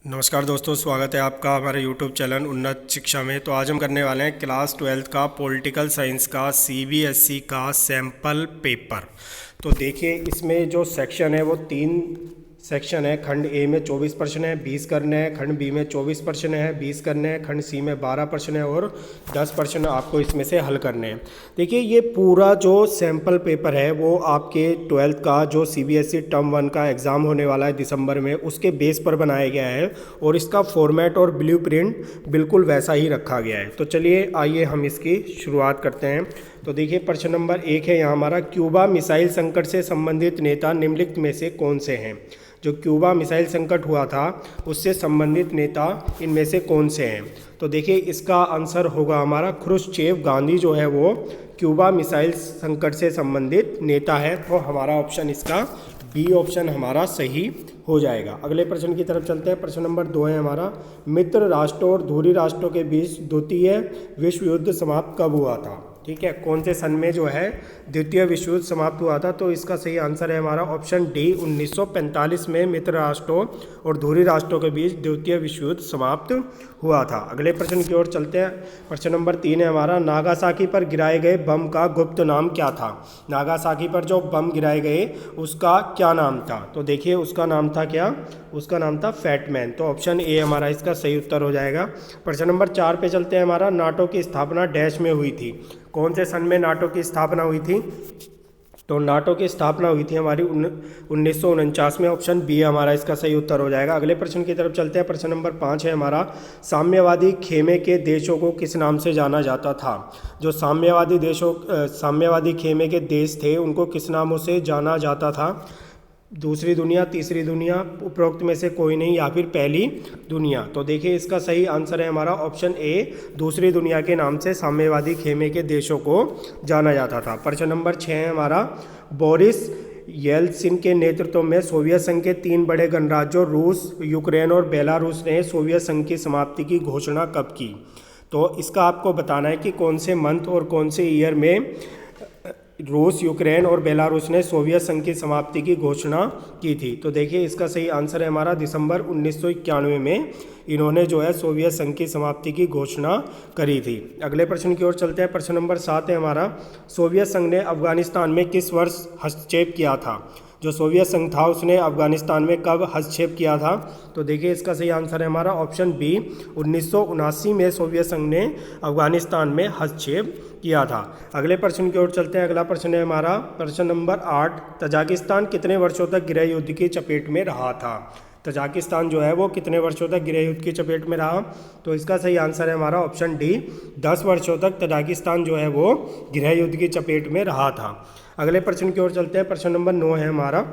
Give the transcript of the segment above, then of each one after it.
नमस्कार दोस्तों, स्वागत है आपका हमारे YouTube चैनल उन्नत शिक्षा में। तो आज हम करने वाले हैं क्लास 12th का पॉलिटिकल साइंस का CBSE का सैम्पल पेपर। तो देखिए, इसमें जो सेक्शन है वो 3 सेक्शन है। खंड ए में 24 प्रश्न है, 20 करने हैं। खंड बी में 24 प्रश्न है, 20 करने हैं। खंड सी में 12 प्रश्न है और 10 प्रश्न आपको इसमें से हल करने हैं। देखिए, ये पूरा जो सैम्पल पेपर है वो आपके 12th का जो CBSE टर्म 1 का एग्ज़ाम होने वाला है दिसंबर में, उसके बेस पर बनाया गया है और इसका फॉर्मेट और ब्लूप्रिंट बिल्कुल वैसा ही रखा गया है। तो चलिए आइए हम इसकी शुरुआत करते हैं। तो देखिए, प्रश्न नंबर 1 है यहाँ हमारा, क्यूबा मिसाइल संकट से संबंधित नेता निम्नलिखित में से कौन से हैं। जो क्यूबा मिसाइल संकट हुआ था उससे संबंधित नेता इनमें से कौन से हैं। तो देखिए, इसका आंसर होगा हमारा क्रुश्चेव। गांधी जो है वो क्यूबा मिसाइल संकट से संबंधित नेता है। तो हमारा ऑप्शन इसका बी ऑप्शन हमारा सही हो जाएगा। अगले प्रश्न की तरफ चलते हैं। प्रश्न नंबर 2 है हमारा, मित्र राष्ट्रों और धुरी राष्ट्रों के बीच द्वितीय विश्व युद्ध समाप्त कब हुआ था। ठीक है, कौन से सन में जो है द्वितीय विश्व युद्ध समाप्त हुआ था। तो इसका सही आंसर है हमारा ऑप्शन डी, 1945 में मित्र राष्ट्रों और धुरी राष्ट्रों के बीच द्वितीय विश्व युद्ध समाप्त हुआ था। अगले प्रश्न की ओर चलते हैं। प्रश्न नंबर 3 है हमारा, नागासाकी पर गिराए गए बम का गुप्त नाम क्या था। नागासाकी पर जो बम गिराए गए उसका क्या नाम था। तो देखिए, उसका नाम था क्या, उसका नाम था फैटमैन। तो ऑप्शन ए हमारा इसका सही उत्तर हो जाएगा। प्रश्न नंबर 4 पे चलते हैं हमारा, नाटो की स्थापना डैश में हुई थी। कौन से सन में नाटो की स्थापना हुई थी। तो नाटो की स्थापना हुई थी हमारी 1949 में। ऑप्शन बी हमारा इसका सही उत्तर हो जाएगा। अगले प्रश्न की तरफ चलते हैं। प्रश्न नंबर 5 है हमारा, साम्यवादी खेमे के देशों को किस नाम से जाना जाता था। जो साम्यवादी खेमे के देश थे उनको किस नामों से जाना जाता था। दूसरी दुनिया, तीसरी दुनिया, उपरोक्त में से कोई नहीं, या फिर पहली दुनिया। तो देखिए, इसका सही आंसर है हमारा ऑप्शन ए, दूसरी दुनिया के नाम से साम्यवादी खेमे के देशों को जाना जाता था। प्रश्न नंबर 6 है हमारा, बोरिस येल्त्सिन के नेतृत्व में सोवियत संघ के 3 बड़े गणराज्यों रूस, यूक्रेन और बेलारूस ने सोवियत संघ की समाप्ति की घोषणा कब की। तो इसका आपको बताना है कि कौन से मंथ और कौन से ईयर में रूस, यूक्रेन और बेलारूस ने सोवियत संघ की समाप्ति की घोषणा की थी। तो देखिए, इसका सही आंसर है हमारा दिसंबर 1991 में इन्होंने जो है सोवियत संघ की समाप्ति की घोषणा करी थी। अगले प्रश्न की ओर चलते हैं। प्रश्न नंबर 7 है हमारा, सोवियत संघ ने अफगानिस्तान में किस वर्ष हस्तक्षेप किया था। जो सोवियत संघ था उसने अफगानिस्तान में कब हस्तक्षेप किया था। तो देखिए, इसका सही आंसर है हमारा ऑप्शन बी, 1979 में सोवियत संघ ने अफगानिस्तान में हस्तक्षेप किया था। अगले प्रश्न की ओर चलते हैं। अगला प्रश्न है हमारा प्रश्न नंबर 8, तजाकिस्तान कितने वर्षों तक गृह युद्ध की चपेट में रहा था। तजाकिस्तान जो है वो कितने वर्षों तक गृह युद्ध की चपेट में रहा। तो इसका सही आंसर है हमारा ऑप्शन डी, 10 वर्षों तक तजाकिस्तान जो है वो गृह युद्ध की चपेट में रहा था। अगले प्रश्न की ओर चलते हैं। प्रश्न नंबर 9 है हमारा,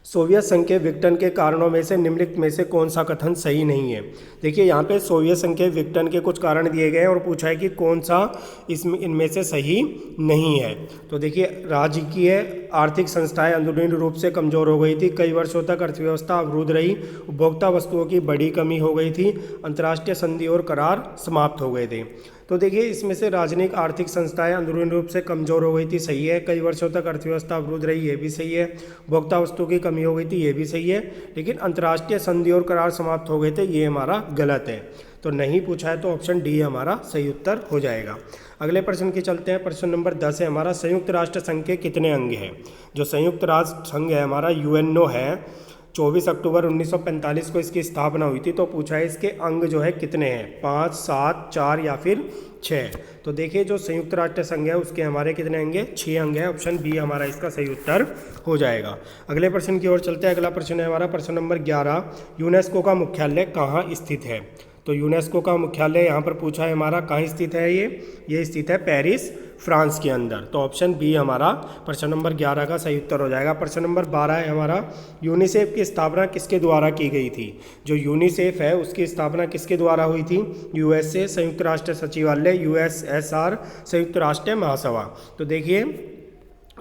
सोवियत संघ के विघटन के कारणों में से निम्नलिखित में से कौन सा कथन सही नहीं है। देखिए, यहाँ पे सोवियत संघ के विघटन के कुछ कारण दिए गए हैं और पूछा है कि कौन सा इनमें से सही नहीं है। तो देखिए, राजकीय आर्थिक संस्थाएं अंदरूनी रूप से कमज़ोर हो गई थी, कई वर्षों तक अर्थव्यवस्था अवरुद्ध रही, उपभोक्ता वस्तुओं की बड़ी कमी हो गई थी, अंतर्राष्ट्रीय संधि और करार समाप्त हो गए थे। तो देखिए, इसमें से राजनीतिक आर्थिक संस्थाएं अंदरूनी रूप से कमज़ोर हो गई थी, सही है। कई वर्षों तक अर्थव्यवस्था अवरुद्ध रही, ये भी सही है। उपभोक्ता वस्तुओं की कमी हो गई थी, ये भी सही है। लेकिन अंतर्राष्ट्रीय संधि और करार समाप्त हो गए थे, ये हमारा गलत है। तो नहीं पूछा है तो ऑप्शन डी हमारा सही उत्तर हो जाएगा। अगले प्रश्न की चलते हैं। प्रश्न नंबर 10 है हमारा, संयुक्त राष्ट्र संघ के कितने अंग हैं। जो संयुक्त राष्ट्र संघ है हमारा यूएनओ है, 24 अक्टूबर 1945 को इसकी स्थापना हुई थी। तो पूछा है इसके अंग जो है कितने हैं, 5, 7, 4 या फिर 6। तो देखिए, जो संयुक्त राष्ट्र संघ है उसके हमारे कितने अंग हैं, 6 अंग है। ऑप्शन बी हमारा इसका सही उत्तर हो जाएगा। अगले प्रश्न की ओर चलते हैं। अगला प्रश्न है हमारा प्रश्न नंबर 11, यूनेस्को का मुख्यालय कहाँ स्थित है। तो यूनेस्को का मुख्यालय यहाँ पर पूछा है हमारा कहाँ स्थित है। ये स्थित है पेरिस, फ्रांस के अंदर। तो ऑप्शन बी हमारा प्रश्न नंबर 11 का सही उत्तर हो जाएगा। प्रश्न नंबर 12 है हमारा, यूनिसेफ की स्थापना किसके द्वारा की गई थी। जो यूनिसेफ है उसकी स्थापना किसके द्वारा हुई थी। यूएसए, संयुक्त राष्ट्र सचिवालय, यूएसएसआर, संयुक्त राष्ट्र महासभा। तो देखिए,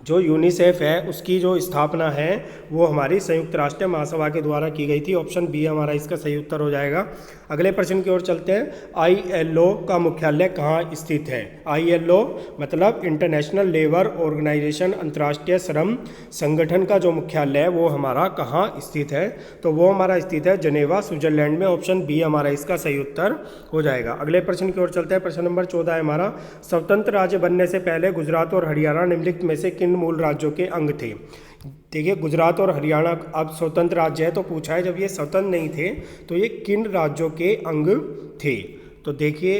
जो यूनिसेफ है उसकी जो स्थापना है वो हमारी संयुक्त राष्ट्र महासभा के द्वारा की गई थी। ऑप्शन बी हमारा इसका सही उत्तर हो जाएगा। अगले प्रश्न की ओर चलते हैं। ILO का मुख्यालय कहाँ स्थित है? ILO मतलब इंटरनेशनल लेबर ऑर्गेनाइजेशन, अंतर्राष्ट्रीय श्रम संगठन का जो मुख्यालय है वो हमारा कहाँ स्थित है? तो वो हमारा स्थित है जेनेवा, स्विट्जरलैंड में। ऑप्शन बी हमारा इसका सही उत्तर हो जाएगा। अगले प्रश्न की ओर चलते हैं। प्रश्न नंबर 14 है हमारा, स्वतंत्र राज्य बनने से पहले गुजरात और हरियाणा निम्नलिखित में से किन मूल राज्यों के अंग थे? देखिए, गुजरात और हरियाणा अब स्वतंत्र राज्य है, तो पूछा है जब ये स्वतंत्र नहीं थे तो ये किन राज्यों के अंग थे? तो देखिए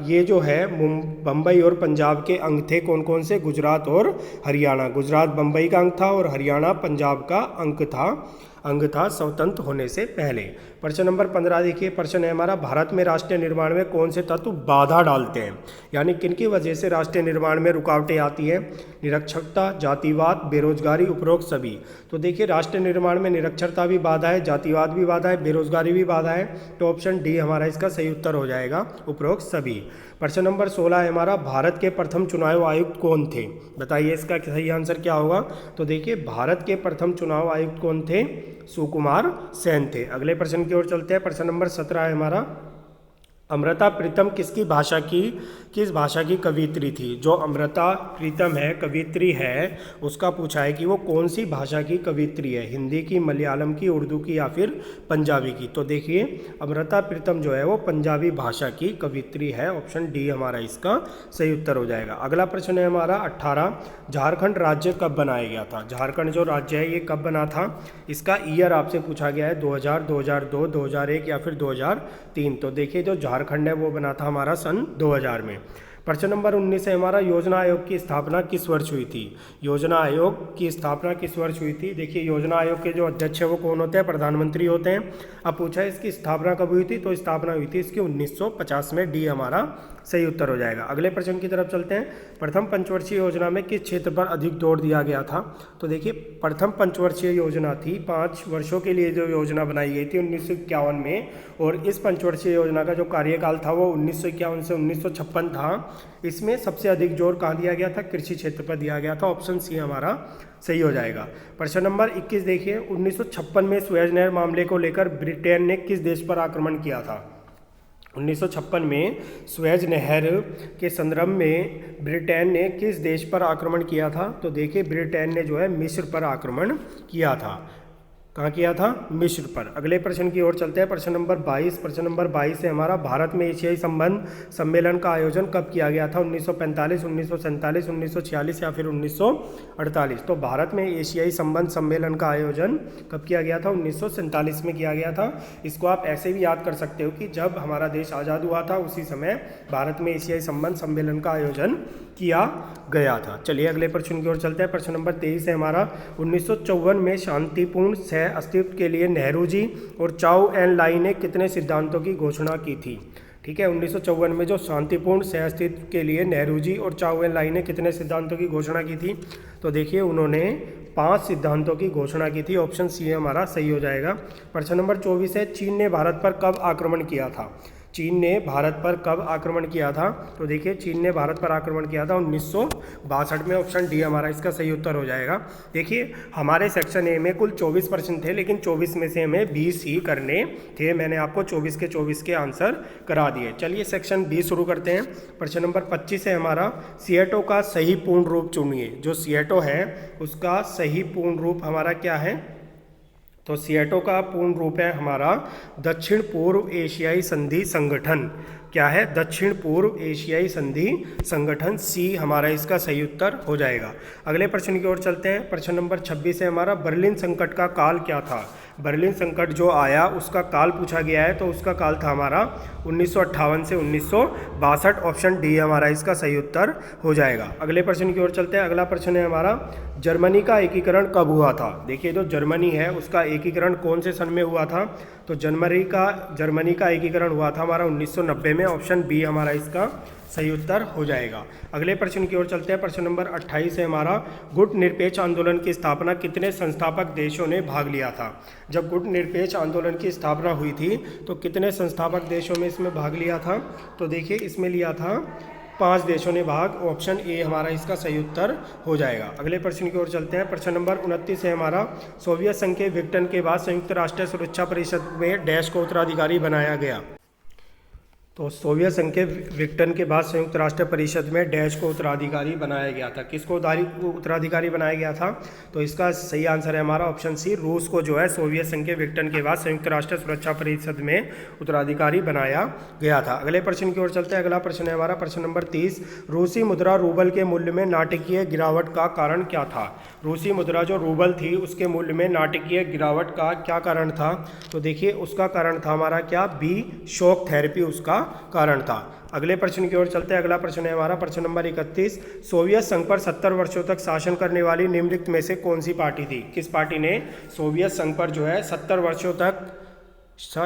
ये जो है बम्बई और पंजाब के अंग थे। कौन कौन से? गुजरात और हरियाणा। गुजरात बम्बई का अंग था और हरियाणा पंजाब का अंग था स्वतंत्र होने से पहले। प्रश्न नंबर 15 देखिए, प्रश्न है हमारा, भारत में राष्ट्रीय निर्माण में कौन से तत्व बाधा डालते हैं? यानी किन की वजह से राष्ट्रीय निर्माण में रुकावटें आती हैं? निरक्षरता, जातिवाद, बेरोजगारी, उपरोक्त सभी। तो देखिए, राष्ट्रीय निर्माण में निरक्षरता भी बाधा है, जातिवाद भी बाधा है, बेरोजगारी भी बाधा है। तो ऑप्शन डी हमारा इसका सही उत्तर हो जाएगा, उपरोक्त सभी। प्रश्न नंबर 16 है हमारा, भारत के प्रथम चुनाव आयुक्त कौन थे? बताइए इसका सही आंसर क्या होगा? तो देखिए, भारत के प्रथम चुनाव आयुक्त कौन थे? सुकुमार सेन थे। अगले प्रश्न की ओर चलते हैं। प्रश्न नंबर 17 है हमारा, अमृता प्रीतम किस भाषा की कवियत्री थी? जो अमृता प्रीतम है, कवियत्री है, उसका पूछा है कि वो कौन सी भाषा की कवियत्री है? हिंदी की, मलयालम की, उर्दू की या फिर पंजाबी की? तो देखिए, अमृता प्रीतम जो है वो पंजाबी भाषा की कवियत्री है। ऑप्शन डी हमारा इसका सही उत्तर हो जाएगा। अगला प्रश्न है हमारा 18, झारखंड राज्य कब बनाया गया था? झारखंड जो राज्य है ये कब बना था? इसका ईयर आपसे पूछा गया है 2000, 2002, 2001 या फिर 2003। तो देखिए, जो झारखंड है वो बना था हमारा सन 2000 में। प्रश्न नंबर 19 है हमारा, योजना आयोग की स्थापना किस वर्ष हुई थी? योजना आयोग की स्थापना किस वर्ष हुई थी? देखिए, योजना आयोग के जो अध्यक्ष है वो कौन होते हैं? प्रधानमंत्री होते हैं। अब पूछा है इसकी स्थापना कब हुई थी? तो स्थापना हुई थी इसकी 1950 में। डी हमारा सही उत्तर हो जाएगा। अगले प्रश्न की तरफ चलते हैं। प्रथम पंचवर्षीय योजना में किस क्षेत्र पर अधिक जोर दिया गया था? तो देखिए, प्रथम पंचवर्षीय योजना थी, 5 वर्षों के लिए जो योजना बनाई गई थी 1951 में, और इस पंचवर्षीय योजना का जो कार्यकाल था वो 1951 से 1956 था। इसमें सबसे अधिक जोर कहाँ दिया गया था? कृषि क्षेत्र पर दिया गया था। ऑप्शन सी हमारा सही हो जाएगा। प्रश्न नंबर 21 देखिए, 1956 में सुएज नहर मामले को लेकर ब्रिटेन ने किस देश पर आक्रमण किया था? 1956 में सुएज नहर के संदर्भ में ब्रिटेन ने किस देश पर आक्रमण किया था? तो देखिए, ब्रिटेन ने जो है मिस्र पर आक्रमण किया था। कहाँ किया था? मिस्र पर। अगले प्रश्न की ओर चलते हैं। प्रश्न नंबर 22। प्रश्न नंबर 22 है हमारा, भारत में एशियाई संबंध सम्मेलन का आयोजन कब किया गया था? 1945, 1947, 1946 या फिर 1948? तो भारत में एशियाई संबंध सम्मेलन का आयोजन कब किया गया था? 1947 में किया गया था। इसको आप ऐसे भी याद कर सकते हो कि जब हमारा देश आज़ाद हुआ था उसी समय भारत में एशियाई संबंध सम्मेलन का आयोजन किया गया था। चलिए अगले प्रश्न की ओर चलते हैं। प्रश्न नंबर 23 है हमारा, 1954 में शांतिपूर्ण सह अस्तित्व के लिए नेहरू जी और चाउ एन लाई ने कितने सिद्धांतों की घोषणा की थी? ठीक है, 1954 में जो शांतिपूर्ण सह अस्तित्व के लिए नेहरू जी और चाउ एन लाई ने कितने सिद्धांतों की घोषणा की थी? तो देखिए, उन्होंने 5 सिद्धांतों की घोषणा की थी। ऑप्शन सी हमारा सही हो जाएगा। प्रश्न नंबर 24 है, चीन ने भारत पर कब आक्रमण किया था? चीन ने भारत पर कब आक्रमण किया था? तो देखिए, चीन ने भारत पर आक्रमण किया था 1962 में। ऑप्शन डी हमारा इसका सही उत्तर हो जाएगा। देखिए, हमारे सेक्शन ए में कुल 24 प्रश्न थे, लेकिन 24 में से हमें 20 ही करने थे। मैंने आपको 24 के 24 के आंसर करा दिए। चलिए सेक्शन बी शुरू करते हैं। प्रश्न नंबर 25 है हमारा, सिएटो का सही पूर्ण रूप चुनिए। जो सिएटो है उसका सही पूर्ण रूप हमारा क्या है? तो सिएटो का पूर्ण रूप है हमारा दक्षिण पूर्व एशियाई संधि संगठन। क्या है? दक्षिण पूर्व एशियाई संधि संगठन। सी हमारा इसका सही उत्तर हो जाएगा। अगले प्रश्न की ओर चलते हैं। प्रश्न नंबर 26 है हमारा, बर्लिन संकट का काल क्या था? बर्लिन संकट जो आया उसका काल पूछा गया है, तो उसका काल था हमारा 1958 से 1962। ऑप्शन डी हमारा इसका सही उत्तर हो जाएगा। अगले प्रश्न की ओर चलते हैं। अगला प्रश्न है हमारा, जर्मनी का एकीकरण कब हुआ था? देखिए, जो जर्मनी है उसका एकीकरण कौन से सन में हुआ था? तो जर्मनी का एकीकरण हुआ था हमारा 1990 में। ऑप्शन बी हमारा इसका सही उत्तर हो जाएगा। अगले प्रश्न की ओर चलते हैं। प्रश्न नंबर 28 है हमारा, गुट निरपेक्ष आंदोलन की स्थापना कितने संस्थापक देशों ने भाग लिया था? जब गुट निरपेक्ष आंदोलन की स्थापना हुई थी तो कितने संस्थापक देशों में इसमें भाग लिया था? तो देखिए, इसमें लिया था 5 देशों ने भाग। ऑप्शन ए हमारा इसका सही उत्तर हो जाएगा। अगले प्रश्न की ओर चलते हैं। प्रश्न नंबर 29 है हमारा, सोवियत संघ के विघटन के बाद संयुक्त राष्ट्र सुरक्षा परिषद में डैश को उत्तराधिकारी बनाया गया। तो सोवियत संघ के विघटन के बाद संयुक्त राष्ट्र परिषद में डैश को उत्तराधिकारी बनाया गया था। किसको उत्तराधिकारी बनाया गया था? तो इसका सही आंसर है हमारा ऑप्शन सी, रूस को जो है सोवियत संघ के विघटन के बाद संयुक्त राष्ट्र सुरक्षा परिषद में उत्तराधिकारी बनाया गया था। अगले प्रश्न की ओर चलते हैं। अगला प्रश्न है हमारा प्रश्न नंबर 30, रूसी मुद्रा रूबल के मूल्य में नाटकीय गिरावट का कारण क्या था? रूसी मुद्रा जो रूबल थी उसके मूल्य में नाटकीय गिरावट का क्या कारण था? तो देखिए उसका कारण था हमारा क्या, बी, शॉक थेरेपी उसका कारण था। अगले प्रश्न की ओर चलते हैं। अगला प्रश्न है हमारा प्रश्न नंबर 31, सोवियत संघ पर 70 वर्षों तक शासन करने वाली निम्नलिखित में से कौन सी पार्टी थी? किस पार्टी ने सोवियत संघ पर जो है 70 वर्षों तक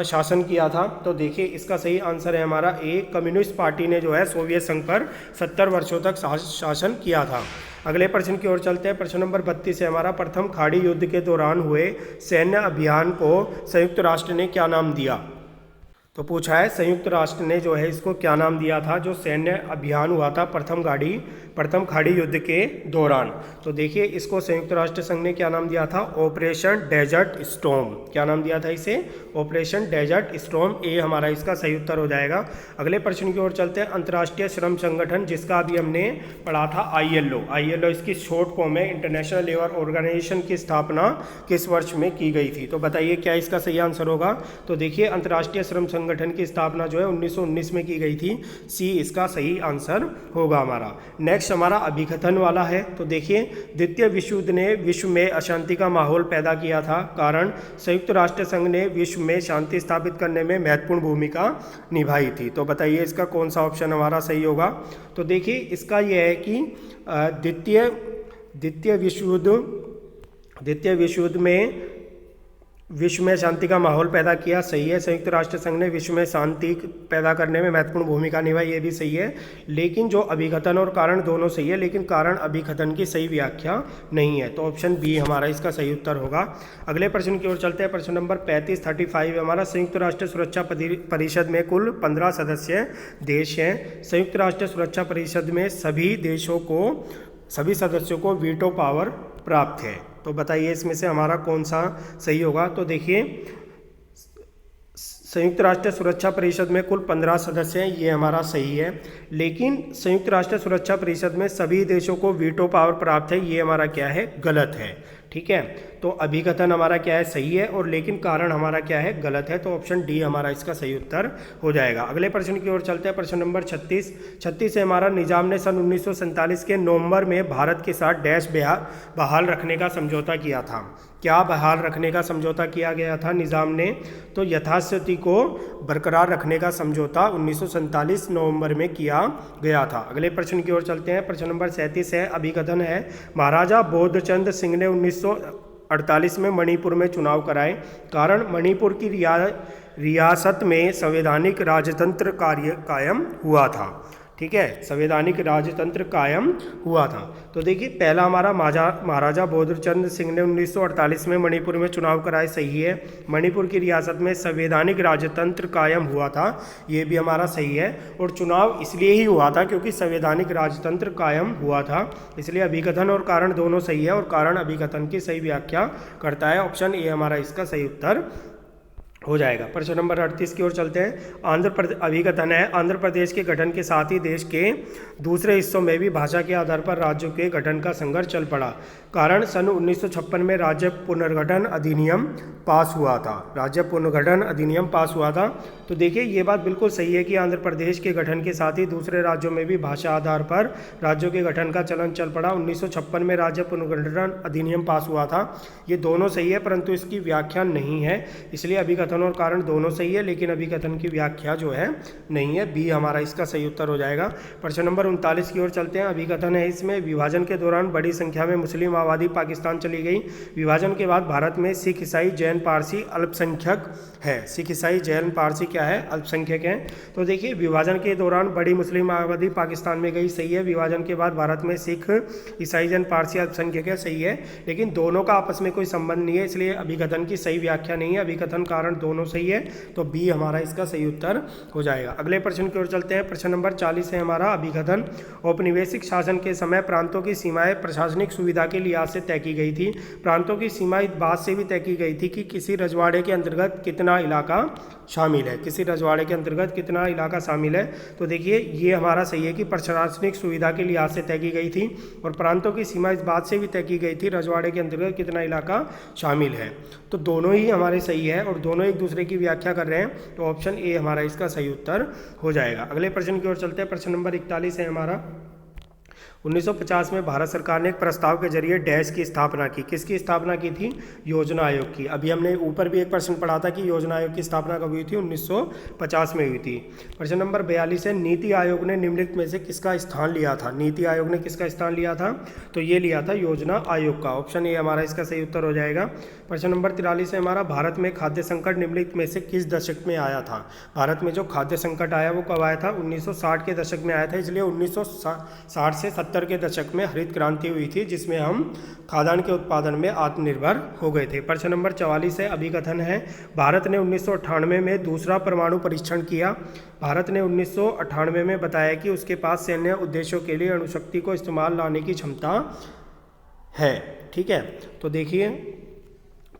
शासन किया था? तो देखिए इसका सही आंसर है हमारा ए, कम्युनिस्ट पार्टी ने जो है सोवियत संघ पर 70 वर्षों तक शासन किया था। अगले प्रश्न की ओर चलते हैं। प्रश्न नंबर 32 है हमारा, प्रथम खाड़ी युद्ध के दौरान हुए सैन्य अभियान को संयुक्त राष्ट्र ने क्या नाम दिया? तो पूछा है संयुक्त राष्ट्र ने जो है इसको क्या नाम दिया था जो सैन्य अभियान हुआ था प्रथम खाड़ी युद्ध के दौरान? तो देखिए इसको संयुक्त राष्ट्र संघ ने क्या नाम दिया था? Operation Desert Storm. क्या नाम दिया था इसे? Operation Desert storm. ए हमारा इसका सही उत्तर हो जाएगा। अगले प्रश्न की ओर चलते हैं। अंतर्राष्ट्रीय श्रम संगठन जिसका अभी हमने पढ़ा था ILO इसकी शॉर्ट फॉर्म है, इंटरनेशनल लेबर ऑर्गेनाइजेशन की स्थापना किस वर्ष में की गई थी? तो बताइए क्या इसका सही आंसर होगा? तो देखिए अंतर्राष्ट्रीय श्रम संगठन की स्थापना जो है 1919 में की गई थी। सी इसका सही आंसर होगा हमारा। नेक्स्ट हमारा अभिकथन वाला है। तो देखिए द्वितीय विश्व युद्ध ने विश्व में अशांति का माहौल पैदा किया था, कारण संयुक्त राष्ट्र संघ ने विश्व में शांति स्थापित करने में महत्वपूर्ण भूमिका निभाई थी। तो बताइए इसका कौन सा ऑप्शन हमारा सही होगा? तो देखिए इसका यह है कि द्वितीय विश्व युद्ध में विश्व में शांति का माहौल पैदा किया, सही है। संयुक्त राष्ट्र संघ ने विश्व में शांति पैदा करने में महत्वपूर्ण भूमिका निभाई, ये भी सही है। लेकिन जो अभिकथन और कारण दोनों सही है, लेकिन कारण अभिकथन की सही व्याख्या नहीं है। तो ऑप्शन बी हमारा इसका सही उत्तर होगा। अगले प्रश्न की ओर चलते हैं। प्रश्न नंबर 35 हमारा, संयुक्त राष्ट्र सुरक्षा परिषद में कुल 15 सदस्य देश हैं। संयुक्त राष्ट्र सुरक्षा परिषद में सभी सदस्यों को वीटो पावर प्राप्त है। तो बताइए इसमें से हमारा कौन सा सही होगा? तो देखिए संयुक्त राष्ट्र सुरक्षा परिषद में कुल 15 सदस्य हैं, ये हमारा सही है। लेकिन संयुक्त राष्ट्र सुरक्षा परिषद में सभी देशों को वीटो पावर प्राप्त है, ये हमारा क्या है? गलत है। ठीक है, तो अभिकथन हमारा क्या है? सही है, और लेकिन कारण हमारा क्या है? गलत है। तो ऑप्शन डी हमारा इसका सही उत्तर हो जाएगा। अगले प्रश्न की ओर चलते हैं। प्रश्न नंबर 36 है हमारा, निजाम ने सन 1947 के नवंबर में भारत के साथ डैश बहाल रखने का समझौता किया था। क्या बहाल रखने का समझौता किया गया था निजाम ने? तो यथास्थिति को बरकरार रखने का समझौता 1947 नवंबर में किया गया था। अगले प्रश्न की ओर चलते हैं। प्रश्न नंबर 37 है, अभिकथन है, महाराजा बोधचंद सिंह ने 1948 में मणिपुर में चुनाव कराए, कारण मणिपुर की रियासत में संवैधानिक राजतंत्र कायम हुआ था। ठीक है, संवैधानिक राजतंत्र कायम हुआ था। तो देखिए पहला हमारा महाराजा बोधचंद सिंह ने 1948 में मणिपुर में चुनाव कराए, सही है। मणिपुर की रियासत में संवैधानिक राजतंत्र कायम हुआ था, ये भी हमारा सही है। और चुनाव इसलिए ही हुआ था क्योंकि संवैधानिक राजतंत्र कायम हुआ था, इसलिए अभिकथन और कारण दोनों सही है, और कारण अभिकथन की सही व्याख्या करता है। ऑप्शन ए हमारा इसका सही उत्तर हो जाएगा। प्रश्न नंबर 38 की ओर चलते हैं। अभिकथन है, आंध्र प्रदेश के गठन के साथ ही देश के दूसरे हिस्सों में भी भाषा के आधार पर राज्यों के गठन का संघर्ष चल पड़ा, कारण सन 1956 में राज्य पुनर्गठन अधिनियम पास हुआ था। तो देखिए ये बात बिल्कुल सही है कि आंध्र प्रदेश के गठन के साथ ही दूसरे राज्यों में भी भाषा आधार पर राज्यों के गठन का चलन चल पड़ा। 1956 में राज्य पुनर्गठन अधिनियम पास हुआ था, ये दोनों सही है, परंतु इसकी व्याख्या नहीं है, इसलिए अभिकथन और कारण दोनों सही है, लेकिन अभिकथन की व्याख्या जो है नहीं है। बी हमारा इसका सही उत्तर हो जाएगा। प्रश्न नंबर 39 की ओर चलते हैं। अभिकथन है इसमें, विभाजन के दौरान बड़ी संख्या में मुस्लिम आबादी पाकिस्तान चली गई। विभाजन के बाद भारत में सिख, ईसाई, जैन, पारसी अल्पसंख्यक है। सिख, ईसाई, जैन, पारसी क्या है? अल्पसंख्यक हैं। तो देखिए विभाजन के दौरान बड़ी मुस्लिम आबादी पाकिस्तान में गई, सही है। विभाजन के बाद भारत में सिख, ईसाई, जैन, पारसी अल्पसंख्यक है, सही है। लेकिन दोनों का आपस में कोई संबंध नहीं है, इसलिए अभिकथन की सही व्याख्या नहीं है। अभिकथन कारण दोनों सही है, तो बी हमारा इसका सही उत्तर हो जाएगा। अगले प्रश्न की ओर चलते हैं। प्रश्न नंबर 40 है हमारा अभिकथन। औपनिवेशिक शासन के समय प्रांतों की सीमाएं प्रशासनिक सुविधा के लिहाज से तय की गई थी। प्रांतों की सीमा इस बात से भी तय की गई थी कि किसी रजवाड़े के अंतर्गत कितना इलाका शामिल है, किसी रजवाड़े के अंतर्गत कितना इलाका शामिल है। तो देखिए ये हमारा सही है कि प्रशासनिक सुविधा के लिहाज से तय की गई थी, और प्रांतों की सीमा इस बात से भी तय की गई थी रजवाड़े के अंतर्गत कितना इलाका शामिल है। तो दोनों ही हमारे सही है और दोनों एक दूसरे की व्याख्या कर रहे हैं, तो ऑप्शन ए हमारा इसका सही उत्तर हो जाएगा। अगले प्रश्न की ओर चलते हैं। प्रश्न नंबर 41 है हमारा। 1950 में भारत सरकार ने एक प्रस्ताव के जरिए डैश की स्थापना की। किसकी स्थापना की थी? योजना आयोग की। अभी हमने ऊपर भी एक प्रश्न पढ़ा था कि योजना आयोग की स्थापना कब हुई थी? 1950 में हुई थी। प्रश्न नंबर 42 है। नीति आयोग ने निम्नलिखित में से किसका स्थान लिया था? नीति आयोग ने किसका स्थान लिया था? तो ये लिया था योजना आयोग का। ऑप्शन ए हमारा इसका सही उत्तर हो जाएगा। प्रश्न नंबर 43 है हमारा। भारत में खाद्य संकट निम्नलिखित में से किस दशक में आया था? भारत में जो खाद्य संकट आया वो कब आया था? 1960 के दशक में आया था, इसलिए 1960 से 70 के दशक में हरित क्रांति हुई थी, जिसमें हम खाद्यान्न के उत्पादन में आत्मनिर्भर हो गए थे। प्रश्न नंबर 44 है अभिकथन है। भारत ने 1998 में दूसरा परमाणु परीक्षण किया। भारत ने 1998 में बताया कि उसके पास सैन्य उद्देश्यों के लिए अणुशक्ति को इस्तेमाल लाने की क्षमता है। ठीक है, तो देखिए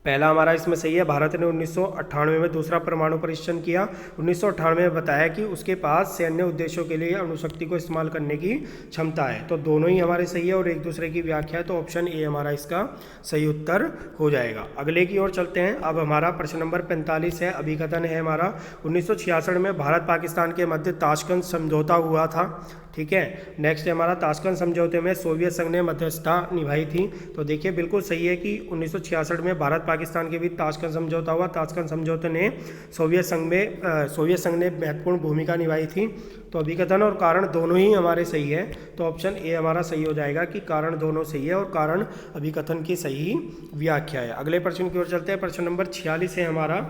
पहला हमारा इसमें सही है। भारत ने 1998 में दूसरा परमाणु परीक्षण किया। 1998 में बताया कि उसके पास सैन्य उद्देश्यों के लिए अणुशक्ति को इस्तेमाल करने की क्षमता है। तो दोनों ही हमारे सही है और एक दूसरे की व्याख्या है, तो ऑप्शन ए हमारा इसका सही उत्तर हो जाएगा। अगले की ओर चलते हैं। अब हमारा प्रश्न नंबर 45 है अभिकथन है हमारा। 1966 में भारत पाकिस्तान के मध्य ताशकंद समझौता हुआ था। ठीक है, नेक्स्ट है हमारा ताशकंद समझौते में सोवियत संघ ने मध्यस्थता निभाई थी। तो देखिए बिल्कुल सही है कि 1966 में भारत पाकिस्तान के बीच ताशकंद समझौता हुआ। ताशकंद समझौते ने सोवियत संघ ने महत्वपूर्ण भूमिका निभाई थी। तो अभिकथन और कारण दोनों ही हमारे सही है, तो ऑप्शन ए हमारा सही हो जाएगा कि कारण दोनों सही है और कारण अभिकथन की सही व्याख्या है। अगले प्रश्न की ओर चलते हैं। प्रश्न नंबर 46 है हमारा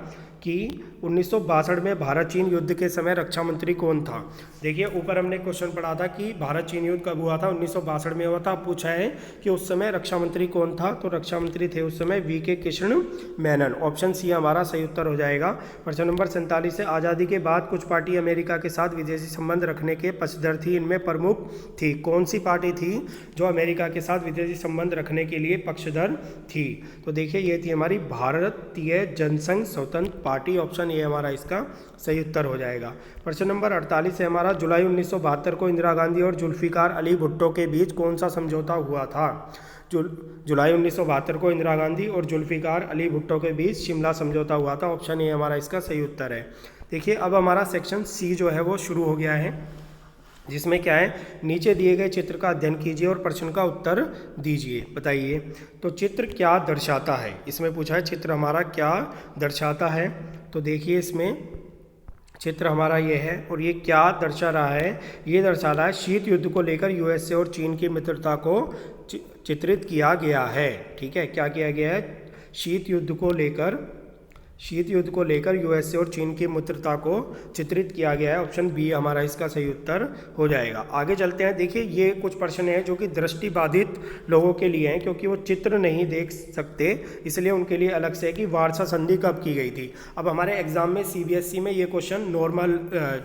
कि 1962 में भारत चीन युद्ध के समय रक्षा मंत्री कौन था? देखिए ऊपर हमने क्वेश्चन पढ़ा था कि भारत चीन युद्ध कब हुआ था? 1962 में हुआ था। पूछा है कि उस समय रक्षा मंत्री कौन था? तो रक्षा मंत्री थे उस समय वी के कृष्ण मेनन। ऑप्शन सी हमारा सही उत्तर हो जाएगा। प्रश्न नंबर 47 है। आज़ादी के बाद कुछ पार्टी अमेरिका के साथ विदेशी संबंध रखने के पक्षधर थी, इनमें प्रमुख थी। कौन सी पार्टी थी जो अमेरिका के साथ विदेशी संबंध रखने के लिए पक्षधर थी? तो देखिए ये थी हमारी भारतीय जनसंघ स्वतंत्र पार्टी। ऑप्शन ए हमारा इसका सही उत्तर हो जाएगा। प्रश्न नंबर 48 है हमारा। जुलाई 1972 को इंदिरा गांधी और जुल्फिकार अली भुट्टो के बीच कौन सा समझौता हुआ था? जुलाई 1972 को इंदिरा गांधी और जुल्फिकार अली भुट्टो के बीच शिमला समझौता हुआ था। ऑप्शन ए हमारा इसका सही उत्तर है। देखिए अब हमारा सेक्शन सी जो है वो शुरू हो गया है, जिसमें क्या है, नीचे दिए गए चित्र का अध्ययन कीजिए और प्रश्न का उत्तर दीजिए। बताइए तो चित्र क्या दर्शाता है? इसमें पूछा है चित्र हमारा क्या दर्शाता है। तो देखिए इसमें चित्र हमारा ये है और ये क्या दर्शा रहा है? ये दर्शा रहा है शीत युद्ध को लेकर यूएसए और चीन की मित्रता को चित्रित किया गया है। ठीक है, क्या किया गया है? शीत युद्ध को लेकर यूएसए और चीन की मित्रता को चित्रित किया गया है। ऑप्शन बी हमारा इसका सही उत्तर हो जाएगा। आगे चलते हैं। देखिए ये कुछ प्रश्न हैं जो कि दृष्टिबाधित लोगों के लिए हैं, क्योंकि वो चित्र नहीं देख सकते, इसलिए उनके लिए अलग से है कि वारसा संधि कब की गई थी। अब हमारे एग्जाम में सीबीएसई में ये क्वेश्चन नॉर्मल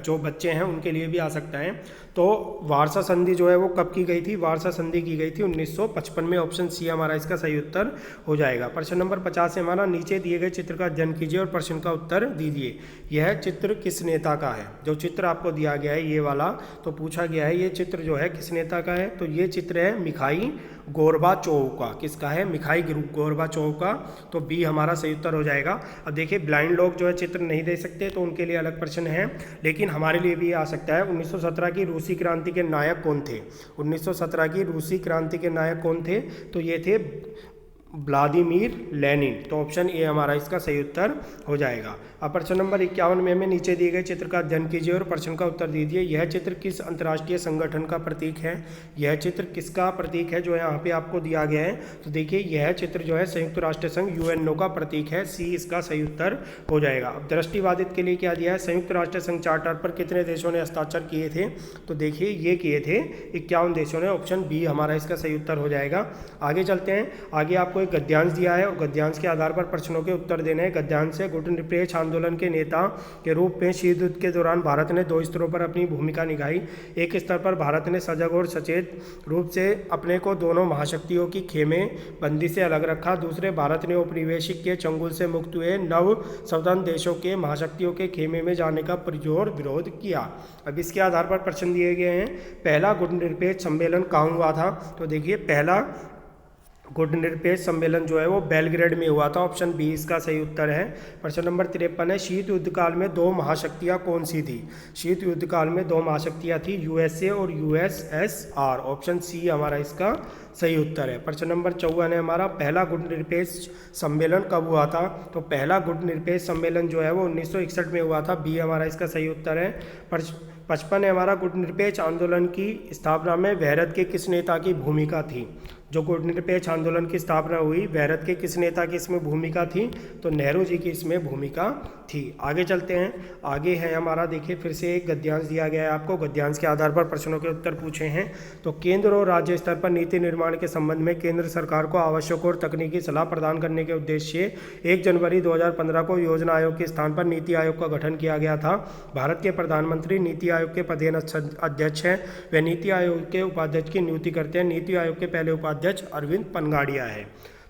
जो बच्चे हैं उनके लिए भी आ सकता है। तो वारसा संधि जो है वो कब की गई थी? वारसा संधि की गई थी 1955 में। ऑप्शन सी हमारा इसका सही उत्तर हो जाएगा। प्रश्न नंबर 50 है हमारा। नीचे दिए गए चित्र का अध्ययन कीजिए और प्रश्न का उत्तर दीजिए। यह चित्र किस नेता का है? जो चित्र आपको दिया गया है ये वाला, तो पूछा गया है ये चित्र जो है किस नेता का है? तो ये चित्र है मिखाइल गोर्बाचोव का। किसका है? मिखाइल गोर्बाचोव का। तो बी हमारा सही उत्तर हो जाएगा। अब देखिए ब्लाइंड लोग जो है चित्र नहीं दे सकते, तो उनके लिए अलग प्रश्न है, लेकिन हमारे लिए भी आ सकता है। 1917 की रूसी क्रांति के नायक कौन थे? 1917 की रूसी क्रांति के नायक कौन थे? तो ये थे व्लादिमीर लेनिन। तो ऑप्शन ए हमारा इसका सही उत्तर हो जाएगा। अब प्रश्न नंबर 51 में हमें नीचे दिए गए चित्र का अध्ययन कीजिए और प्रश्न का उत्तर दीजिए। यह चित्र किस अंतर्राष्ट्रीय संगठन का प्रतीक है? यह चित्र किसका प्रतीक है जो यहाँ पे आपको दिया गया है? तो देखिए यह चित्र जो है संयुक्त राष्ट्र संघ यूएनओ का प्रतीक है। सी इसका सही उत्तर हो जाएगा। अब दृष्टिबाधित के लिए क्या दिया है? संयुक्त राष्ट्र संघ चार्टर पर कितने देशों ने हस्ताक्षर किए थे? तो देखिए ये किए थे 51 देशों ने। ऑप्शन बी हमारा इसका सही उत्तर हो जाएगा। आगे चलते हैं। आगे आपको एक गद्यांश दिया है और गद्यांश के आधार पर प्रश्नों के उत्तर देने हैं। गद्यांश से गुटनिरपेक्ष आंदोलन के नेता के रूप में शीत युद्ध के दौरान भारत ने 2 स्तरों पर अपनी भूमिका निभाई। एक स्तर पर भारत ने सजग और सचेत रूप से अपने को दोनों महाशक्तियों की खेमे बंदी से अलग रखा। दूसरे, भारत ने औपनिवेशिक के चंगुल से मुक्त हुए नव स्वतंत्र देशों के महाशक्तियों के खेमे में जाने का पुरजोर विरोध किया। अब इसके आधार पर प्रश्न दिए गए हैं। पहला गुटनिरपेक्ष सम्मेलन कहाँ हुआ था? तो देखिए, पहला गुटनिरपेक्ष सम्मेलन जो है वो बेलग्रेड में हुआ था। ऑप्शन बी इसका सही उत्तर है। प्रश्न नंबर 53 है, शीत युद्ध काल में 2 महाशक्तियां कौन सी थी? शीत युद्ध काल में 2 महाशक्तियां थी, यूएसए और यूएसएसआर। ऑप्शन सी हमारा इसका सही उत्तर है। प्रश्न नंबर 54 है हमारा, पहला गुटनिरपेक्ष सम्मेलन कब हुआ था? तो पहला गुटनिरपेक्ष सम्मेलन जो है वो 1961 में हुआ था। बी हमारा इसका सही उत्तर है। 55 है हमारा, गुटनिरपेक्ष आंदोलन की स्थापना में भारत के किस नेता की भूमिका थी? जो गुटनिरपेक्ष आंदोलन की स्थापना हुई, भारत के किस नेता की इसमें भूमिका थी? तो नेहरू जी की इसमें भूमिका थी। आगे चलते हैं। आगे है हमारा, देखिए फिर से एक गद्यांश दिया गया है आपको। गद्यांश के आधार पर प्रश्नों के उत्तर पूछे हैं। तो केंद्र और राज्य स्तर पर नीति निर्माण के संबंध में केंद्र सरकार को आवश्यक और तकनीकी सलाह प्रदान करने के उद्देश्य 1 जनवरी 2015 को योजना आयोग के स्थान पर नीति आयोग का गठन किया गया था। भारत के प्रधानमंत्री नीति आयोग के पदेन अध्यक्ष हैं। वे नीति आयोग के उपाध्यक्ष की नियुक्ति करते हैं। नीति आयोग के पहले उपाध्यक्ष अरविंद पनगाड़िया है।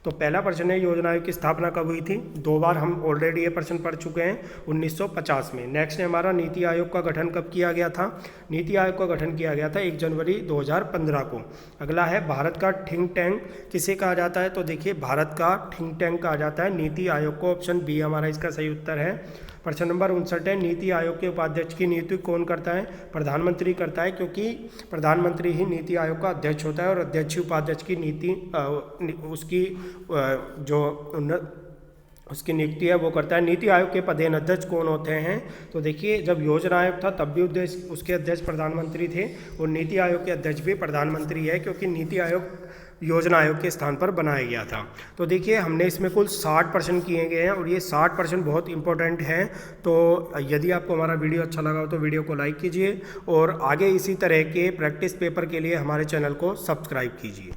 तो पहला प्रश्न है, योजना आयोग की स्थापना कब हुई थी? 2 बार हम ऑलरेडी ये प्रश्न पढ़ चुके हैं, 1950 में। नेक्स्ट है हमारा, नीति आयोग का गठन कब किया गया था? नीति आयोग का गठन किया गया था 1 जनवरी 2015 को। अगला है, भारत का थिंक टैंक किसे कहा जाता है? तो देखिए, भारत का थिंक टैंक कहा जाता है नीति आयोग को। ऑप्शन बी हमारा इसका सही उत्तर है। प्रश्न नंबर 59 है, नीति आयोग के उपाध्यक्ष की नियुक्ति कौन करता है? प्रधानमंत्री करता है, क्योंकि प्रधानमंत्री ही नीति आयोग का अध्यक्ष होता है और अध्यक्ष उपाध्यक्ष की नीति उसकी नियुक्ति है वो करता है। नीति आयोग के पदेन अध्यक्ष कौन होते हैं? तो देखिए, जब योजना आयोग था तब भी उसके अध्यक्ष प्रधानमंत्री थे और नीति आयोग के अध्यक्ष भी प्रधानमंत्री है, क्योंकि नीति आयोग योजना आयोग के स्थान पर बनाया गया था। तो देखिए, हमने इसमें कुल 60 प्रश्न किए गए हैं और ये 60 प्रश्न बहुत इंपॉर्टेंट हैं। तो यदि आपको हमारा वीडियो अच्छा लगा हो तो वीडियो को लाइक कीजिए और आगे इसी तरह के प्रैक्टिस पेपर के लिए हमारे चैनल को सब्सक्राइब कीजिए।